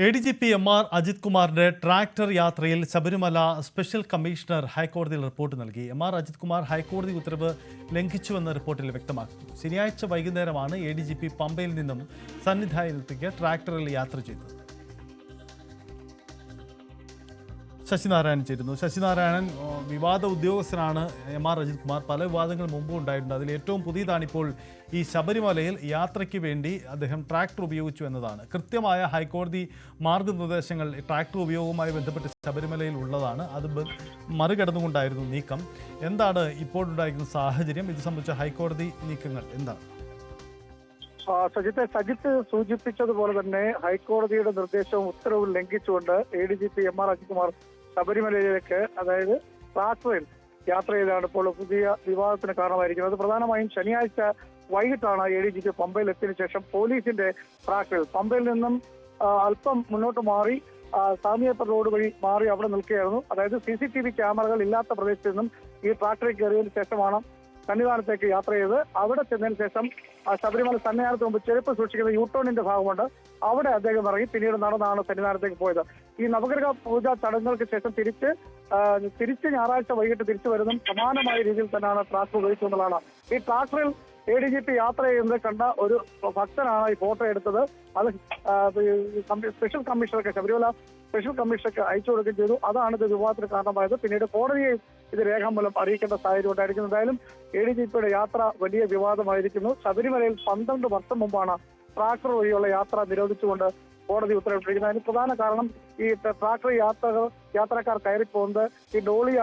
ADGP MR Ajith കുമാറിന്റെ tractor യാത്രയിൽ Sabarimala special commissioner ഹൈക്കോടതിയിൽ റിപ്പോർട്ട് നൽകി. MR അജിത് കുമാർ ഹൈക്കോടതി ഉത്തരവ് ലംഘിച്ചുവെന്ന് റിപ്പോർട്ടിൽ വ്യക്തമാക്കുന്നു. ശനിയാഴ്ച വൈകുന്നേരമാണ് ADGP പമ്പയിൽ നിന്നും സന്നിധാനത്തേക്ക് ട്രാക്ടറിൽ യാത്ര ചെയ്തത്. ശശിനാരായണൻ ചേരുന്നു. ശശിനാരായണൻ, വിവാദ ഉദ്യോഗസ്ഥനാണ് MR അജിത് കുമാർ. പല വിവാദങ്ങൾ മുമ്പും ഉണ്ടായിട്ടുണ്ട്. അതിൽ ഏറ്റവും പുതിയതാണിപ്പോൾ ഈ ശബരിമലയിൽ യാത്രയ്ക്ക് വേണ്ടി അദ്ദേഹം ട്രാക്ടർ ഉപയോഗിച്ചു എന്നതാണ്. കൃത്യമായ ഹൈക്കോടതി മാർഗനിർദ്ദേശങ്ങൾ ട്രാക്ടർ ഉപയോഗവുമായി ബന്ധപ്പെട്ട് ശബരിമലയിൽ ഉള്ളതാണ്. അത് മറികടന്നുകൊണ്ടായിരുന്നു നീക്കം. എന്താണ് ഇപ്പോഴുണ്ടായിരിക്കുന്ന സാഹചര്യം? ഇത് സംബന്ധിച്ച ഹൈക്കോടതി നീക്കങ്ങൾ എന്താണ്? സജിത്ത് സൂചിപ്പിച്ചതുപോലെ തന്നെ ഹൈക്കോടതിയുടെ നിർദ്ദേശവും ഉത്തരവും ലംഘിച്ചുകൊണ്ട് ADGP MR അജിത് കുമാർ ശബരിമലയിലേക്ക്, അതായത് ട്രാക്ടറിൽ യാത്ര ചെയ്താണ് ഇപ്പോൾ പുതിയ വിവാദത്തിന് കാരണമായിരിക്കുന്നത്. പ്രധാനമായും ശനിയാഴ്ച വൈകിട്ടാണ് ADGP പമ്പയിൽ എത്തിയതിനു ശേഷം പോലീസിന്റെ ട്രാക്ടറിൽ പമ്പയിൽ നിന്നും അല്പം മുന്നോട്ട് മാറി സാമിയപ്പർ റോഡ് വഴി മാറി അവിടെ നിൽക്കുകയായിരുന്നു. അതായത് CCTV ക്യാമറകൾ ഇല്ലാത്ത പ്രദേശത്ത് നിന്നും ഈ ട്രാക്ടറിൽ കയറിയതിനു ശേഷമാണ് സന്നിധാനത്തേക്ക് യാത്ര ചെയ്ത് അവിടെ ചെന്നതിന് ശേഷം ശബരിമല സന്നിധാനത്ത് മുമ്പ് ചെരുപ്പ് സൂക്ഷിക്കുന്ന യൂട്ടേണിന്റെ ഭാഗമുണ്ട്. അവിടെ അദ്ദേഹം ഇറങ്ങി പിന്നീട് നടന്നാണ് സന്നിധാനത്തേക്ക് പോയത്. ഈ നവഗ്രഹ പൂജാ ചടങ്ങുകൾക്ക് ശേഷം തിരിച്ച് ഞായറാഴ്ച വൈകിട്ട് തിരിച്ചു വരുന്നതും സമാനമായ രീതിയിൽ തന്നെയാണ് ട്രാക്ടർ ഉപയോഗിച്ചു എന്നുള്ളതാണ്. ഈ ട്രാക്ടറിൽ ADGP യാത്ര ചെയ്യുന്നത് കണ്ട ഒരു ഭക്തനാണ് ഈ ഫോട്ടോ എടുത്തത്. അത് സ്പെഷ്യൽ കമ്മീഷണർക്ക്, ശബരിമല സ്പെഷ്യൽ കമ്മീഷണർക്ക് അയച്ചു കൊടുക്കുകയും ചെയ്തു. അതാണ് ഇത് വിവാദത്തിന് കാരണമായത്. പിന്നീട് കോടതിയെ ഇത് രേഖാമൂലം അറിയിക്കേണ്ട സാഹചര്യം ഉണ്ടായിരിക്കുന്നു. എന്തായാലും ADGPയുടെ യാത്ര വലിയ വിവാദമായിരിക്കുന്നു. ശബരിമലയിൽ 12 വർഷം മുമ്പാണ് ട്രാക്ടർ വഴിയുള്ള യാത്ര നിരോധിച്ചുകൊണ്ട് കോടതി ഉത്തരവിട്ടിരിക്കുന്നത്. അതിന് പ്രധാന കാരണം ഈ ട്രാക്ടർ യാത്രക്കാർ കയറിപ്പോകുന്നത് ഈ ഡോളി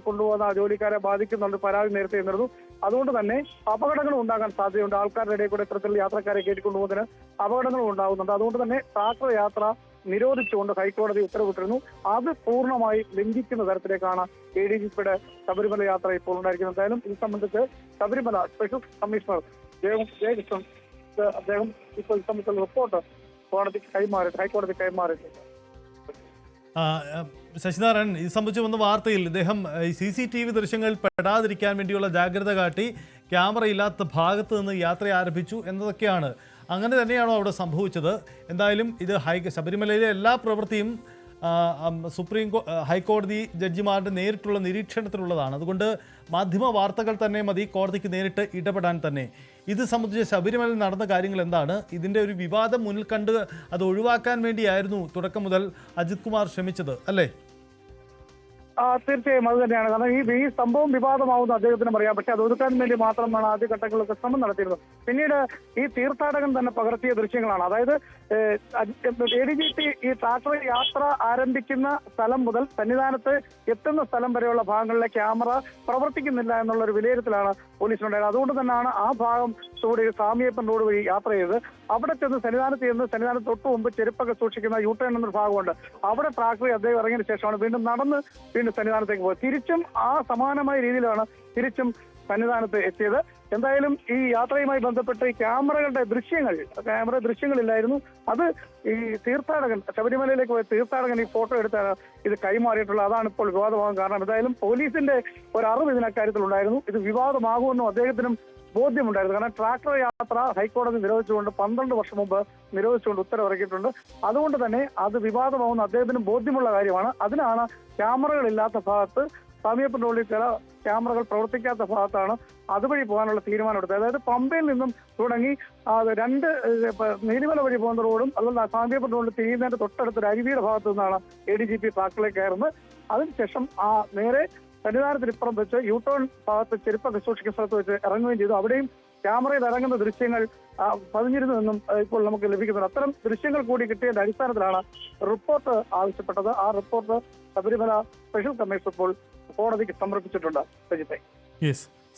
കൊണ്ടുപോകുന്ന ജോലിക്കാരെ ബാധിക്കുന്നുണ്ട് പരാതി നേരത്തെ എന്നിരുന്നു. അതുകൊണ്ട് തന്നെ അപകടങ്ങളും ഉണ്ടാകാൻ സാധ്യതയുണ്ട്. ആൾക്കാരുടെ ഇടയിൽ കൂടെ ഇത്തരത്തിൽ യാത്രക്കാരെ കയറ്റിക്കൊണ്ടുപോകുന്നതിന് അപകടങ്ങളും ഉണ്ടാകുന്നുണ്ട്. അതുകൊണ്ട് തന്നെ ട്രാക്ടർ യാത്ര നിരോധിച്ചുകൊണ്ട് ഹൈക്കോടതി ഉത്തരവിട്ടിരുന്നു. അത് പൂർണ്ണമായി ലംഘിക്കുന്ന തരത്തിലേക്കാണ് ADGPയുടെ ശബരിമല യാത്ര ഇപ്പോൾ ഉണ്ടായിരിക്കുന്നത്. എന്തായാലും ഇത് സംബന്ധിച്ച് ശബരിമല സ്പെഷ്യൽ കമ്മീഷണർ ജയകൃഷ്ണൻ അദ്ദേഹം ഇപ്പോൾ ഇത് സംബന്ധിച്ചുള്ള റിപ്പോർട്ട് ഹൈക്കോടതി കൈമാറിയിട്ടുണ്ട്. ശശിനാരായണൻ, ഇത് സംബന്ധിച്ച് വന്ന വാർത്തയിൽ ഇദ്ദേഹം CCTV ദൃശ്യങ്ങളിൽ പെടാതിരിക്കാൻ വേണ്ടിയുള്ള ജാഗ്രത കാട്ടി ക്യാമറ ഇല്ലാത്ത ഭാഗത്ത് നിന്ന് യാത്ര ആരംഭിച്ചു എന്നതൊക്കെയാണ്. അങ്ങനെ തന്നെയാണോ അവിടെ സംഭവിച്ചത്? എന്തായാലും ഇത് ശബരിമലയിലെ എല്ലാ പ്രവൃത്തിയും ഹൈക്കോടതി ജഡ്ജിമാരുടെ നേരിട്ടുള്ള നിരീക്ഷണത്തിലുള്ളതാണ്. അതുകൊണ്ട് മാധ്യമ വാർത്തകൾ തന്നെ മതി കോടതിക്ക് നേരിട്ട് ഇടപെടാൻ തന്നെ. ഇത് സംബന്ധിച്ച് ശബരിമലയിൽ നടന്ന കാര്യങ്ങൾ എന്താണ്? ഇതിൻ്റെ ഒരു വിവാദം മുന്നിൽ കണ്ട് അത് ഒഴിവാക്കാൻ വേണ്ടിയായിരുന്നു തുടക്കം മുതൽ അജിത് കുമാർ ശ്രമിച്ചത്, അല്ലേ? തീർച്ചയായും അത് തന്നെയാണ്. കാരണം ഈ സംഭവം വിവാദമാവുന്ന അദ്ദേഹത്തിനും അറിയാം. പക്ഷെ അത് ഒതുക്കാൻ വേണ്ടി മാത്രമാണ് ആദ്യഘട്ടങ്ങളിലൊക്കെ ശ്രമം നടത്തിയിരുന്നത്. പിന്നീട് ഈ തീർത്ഥാടകൻ തന്നെ പകർത്തിയ ദൃശ്യങ്ങളാണ്. അതായത് ADGP ഈ ട്രാക്ടർ യാത്ര ആരംഭിക്കുന്ന സ്ഥലം മുതൽ സന്നിധാനത്ത് എത്തുന്ന സ്ഥലം വരെയുള്ള ഭാഗങ്ങളിലെ ക്യാമറ പ്രവർത്തിക്കുന്നില്ല എന്നുള്ള ഒരു വിലയിരുത്തലാണ് പോലീസിനുണ്ടായത്. അതുകൊണ്ട് തന്നെയാണ് ആ ഭാഗം സാമിയപ്പൻ റോഡ് വഴി യാത്ര ചെയ്ത് അവിടെ ചെന്ന് സന്നിധാനത്ത് തൊട്ട് മുമ്പ് ചെരുപ്പൊക്കെ സൂക്ഷിക്കുന്ന യൂട്ടേൺ എന്നൊരു ഭാഗമുണ്ട്. അവിടെ ട്രാക്ടറിൽ അദ്ദേഹം ഇറങ്ങിയതിനു ശേഷമാണ് വീണ്ടും സന്നിധാനത്തേക്ക് പോയത്. തിരിച്ചും ആ സമാനമായ രീതിയിലാണ് തിരിച്ചും സന്നിധാനത്ത് എത്തിയത്. എന്തായാലും ഈ യാത്രയുമായി ബന്ധപ്പെട്ട് ഈ ക്യാമറ ദൃശ്യങ്ങളില്ലായിരുന്നു. അത് ഈ ശബരിമലയിലേക്ക് പോയ തീർത്ഥാടകൻ ഈ ഫോട്ടോ എടുത്താണ് ഇത് കൈമാറിയിട്ടുള്ളത്. അതാണ് ഇപ്പോൾ വിവാദമാകാൻ കാരണം. എന്തായാലും പോലീസിന്റെ ഒരു അറിവ് ഇതിനക്കാര്യത്തിൽ ഉണ്ടായിരുന്നു. ഇത് വിവാദമാകുമെന്നും അദ്ദേഹത്തിനും ബോധ്യമുണ്ടായിരുന്നു. കാരണം ട്രാക്ടർ യാത്ര ഹൈക്കോടതി നിരോധിച്ചുകൊണ്ട് 12 വർഷം മുമ്പ് നിരോധിച്ചുകൊണ്ട് ഉത്തരവിറക്കിയിട്ടുണ്ട്. അതുകൊണ്ട് തന്നെ അത് വിവാദമാകുന്ന അദ്ദേഹത്തിനും ബോധ്യമുള്ള കാര്യമാണ്. അതിനാണ് ക്യാമറകളില്ലാത്ത ഭാഗത്ത് സാമിയപ്പൻ റോഡിൽ ചില ക്യാമറകൾ പ്രവർത്തിക്കാത്ത ഭാഗത്താണ് അതുവഴി പോകാനുള്ള തീരുമാനമെടുത്തത്. അതായത് പമ്പയിൽ നിന്നും തുടങ്ങി 2 നീലിമല വഴി പോകുന്ന റോഡും അതുപോലെ സാമിയപ്പൻ റോഡിൽ തിരിയുന്നതിന്റെ തൊട്ടടുത്തൊരു അരുവിയുടെ ഭാഗത്തു നിന്നാണ് ADGP ട്രാക്ടറിലേക്ക് കയറുന്നത്. അതിനുശേഷം നേരെ സന്നിധാനത്തിനിപ്പുറം വെച്ച് യൂട്ടേൺ ഭാഗത്ത് ചെരുപ്പൊക്കെ സൂക്ഷിക്കുന്ന സ്ഥലത്ത് വെച്ച് ഇറങ്ങുകയും ചെയ്തു. അവിടെയും ക്യാമറയിൽ ഇറങ്ങുന്ന ദൃശ്യങ്ങൾ പതിഞ്ഞിരുന്നെന്നും ഇപ്പോൾ നമുക്ക് ലഭിക്കുന്നുണ്ട്. അത്തരം ദൃശ്യങ്ങൾ കൂടി കിട്ടിയതിന്റെ അടിസ്ഥാനത്തിലാണ് റിപ്പോർട്ട് ആവശ്യപ്പെട്ടത്. ആ റിപ്പോർട്ട് ശബരിമല സ്പെഷ്യൽ കമ്മീഷണർ ഇപ്പോൾ കോടതിക്ക് സമർപ്പിച്ചിട്ടുണ്ട്.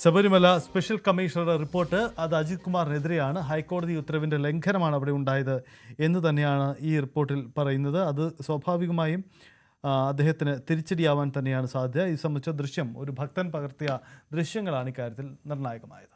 ശബരിമല സ്പെഷ്യൽ കമ്മീഷണറുടെ റിപ്പോർട്ട് അത് അജിത് കുമാറിനെതിരെയാണ്. ഹൈക്കോടതി ഉത്തരവിൻ്റെ ലംഘനമാണ് അവിടെ ഉണ്ടായത് എന്ന് തന്നെയാണ് ഈ റിപ്പോർട്ടിൽ പറയുന്നത്. അത് സ്വാഭാവികമായും അദ്ദേഹത്തിന് തിരിച്ചടിയാവാൻ തന്നെയാണ് സാധ്യത. ഇത് സംബന്ധിച്ച ദൃശ്യം, ഒരു ഭക്തൻ പകർത്തിയ ദൃശ്യങ്ങളാണ് ഇക്കാര്യത്തിൽ നിർണായകമായത്.